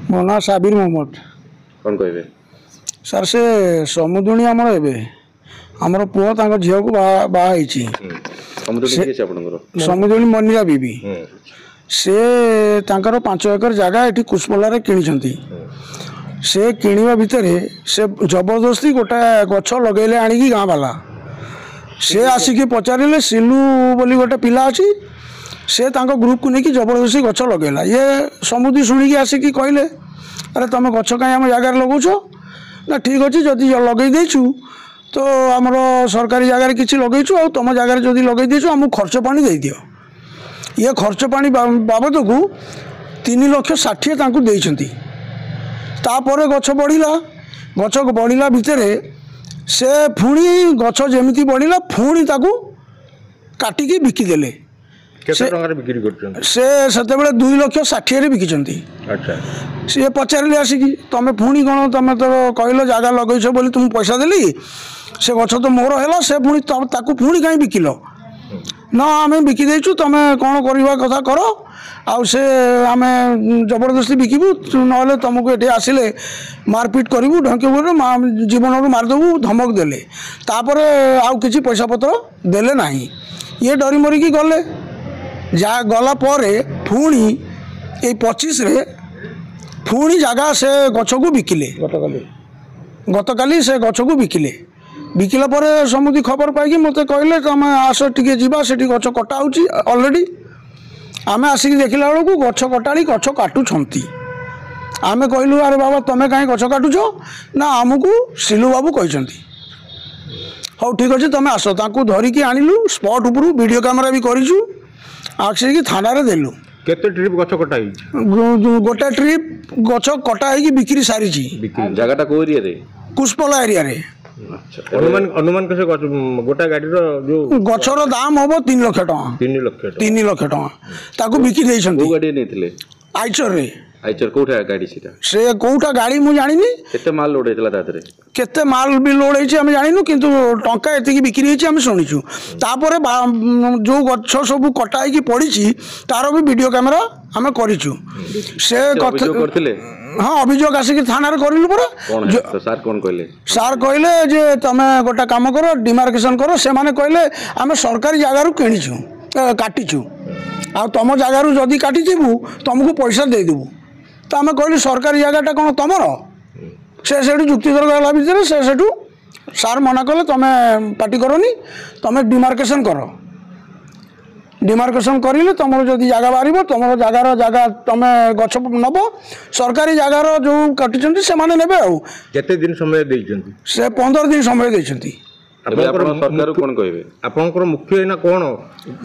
मो ना साबिर मोहम्मद। कौन कहबे सर से समुदुणी आमर एबे आमर पुओ तांको झियो को बाहा हिची समुदुणी मनिरा बीबी से तांकर 5 एकर जगह एठी कुशमला रे किनिछंती से किनिबा भितरे से जबरदस्ती गोटा गछ लगेले आनिकी गाँ वाला से आसिकी पचारिले सिलू बोली गोटे पिला अछि से तांको ग्रुप को लेकिन जबरदस्ती गछ लगेला ये समुदी शुणिकी आसिकी कहले अरे तुम गछ कहीं आम जगार लगौछ ना ठीक अच्छे जदि लगे देचु तो आमर सरकारी जगार किसी लगेचु आ तुम जगार जदि लगे देचु आमको खर्च पानी दे दियो ये खर्च पानी बाबद को 3,60,000 तांको देइछंती तापर गछ बढ़िला भितर से पुणी गछ जमीती बढ़िला पुणी ताकू काटिकी बिकिदेले से 2,60,000 बिकिचंती। अच्छा सी पचारे आसिकी तुम पुणी कौन तुम तो कहल जगह लगेछ बोली तुम पैसा देली से गछ तो मोर है से पुणी ताकू पुणी कहीं बिकिल ना आम बिकिदेचु तुम कौन करवा कथा कर आउ से आम जबरदस्ती बिकबू ना तुमको ये आसिले मारपिट करूँ ढंके जीवन रू मारिदेबू धमक देले तापर आउ किसी पैसा पत्र देले ना ये डरी मरिकी गले जा गला पुणी ये 25 रे पुणी जगह से गछ को बिकिले गतकाली से गछ को बिकिले बिकिला पर समुदी खबर पाई मत कहले तुम आस टिके जीवा से गछ कटा होची ऑलरेडी आम आसिक देखला बेलू गछ कटाड़ी गछ काटुंट आम कहलु अरे बाबा तुम कहीं गछ काटुच ना आमको सिलू बाबू कहते हाँ ठीक अच्छे तुम आस ताकू धरिकी आणिलु स्पॉट उपरू वीडियो कैमेरा भी करूँ आसिक थाना रे देलु केते ट्रिप गछ कटा गोटे ट्रिप गछ कटा बिक्री सारी जगह को एरिया रे कुशपला एरिया रे। अच्छा अनुमान कैसे गोटा गाड़ी जो गछर दाम हम 3 लाख टका 3 लाख टका ताकू बिकी देइछंती गाड़ी नेथिले आइचर कोठा गाड़ी सीटा से कोठा गाड़ी मु जानिनी केते माल लोड हेतला तातरे केते माल भी लोड हेछि हम जानिनु किंतु टंका एतिकी बिक्री हेछि हम सुनिछु तापर जो गछ सब कटाई की पड़ीछि तार भी वीडियो कैमेरा हम करिछु से कथा करथिले हाँ अभियोग आसिक थाना करूँ पर सार कहले जे तुम गोटे कम कर डिमार्केशन कर से मैंने कहले आम सरकारी जगार किणीचु काटिचु आ तुम जगार जदि काटिबू तुमको पैसा देदेबू तो आम कहलु सरकारी जगहटा कौन तुमर से जुक्ति तर्क भितर से सार मना कले तुम पार्टी करनी तुम डिमार्केशन कर डिमार्केशन करें तुम जदि जगह बाहर तुम जगह तुम गछ नब सरकारी जगार जो काटुंट से मैंने ने केते दिन समय देइछंती से 15 दिन समय देइछंती। सरकार कौन कहबे आपनकर मुख्य ना कौन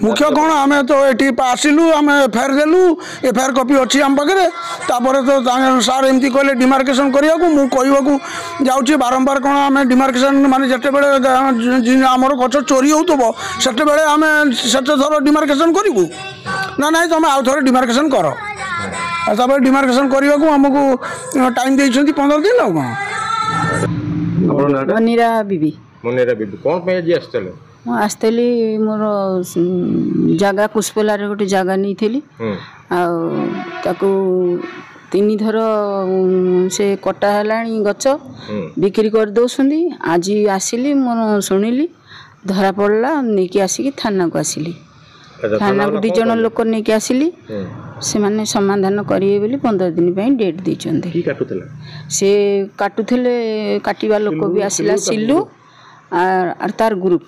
मुख्य कौन आम तो ये आसिलु आम एफआईआर देलु एफआईआर कॉपी अच्छी आम पाखे तापर तो सार एमती कहले डिमार्केशन करिया को मु कहवाकू जाउची बारंबार कौन आम डिमार्केशन माने जते बेले आमर गछ चोरी होतबो सेते बेले आम सेते थर डिमार्केशन करिवु ना नहीं तुम आउ थोड़े डिमार्केशन कर तापर डिमार्केशन करने को आमको टाइम देइछंती 15 दिन आ कौन मनिरा बीबी कौन पे जी आस्तले आस्तली मोर जगह कुशपला रे गोटे जगह नहीं थी ताकू 3 थर से कटा है गच बिक्री कर दौरान आज आसिली मोर शुणिली धरा पड़ा नहीं कि आसिक थाना को आसिली थाना को 2 जन लोक नहीं आसिली से माने समाधान करिए बोली 15 दिन पे डेट देइछन्ते से काटुले काटिबा लोक भी आसिला सिल्लू और तार ग्रुप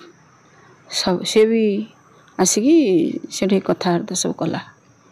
सब से भी आसिकी से कथबार्ता सब कला।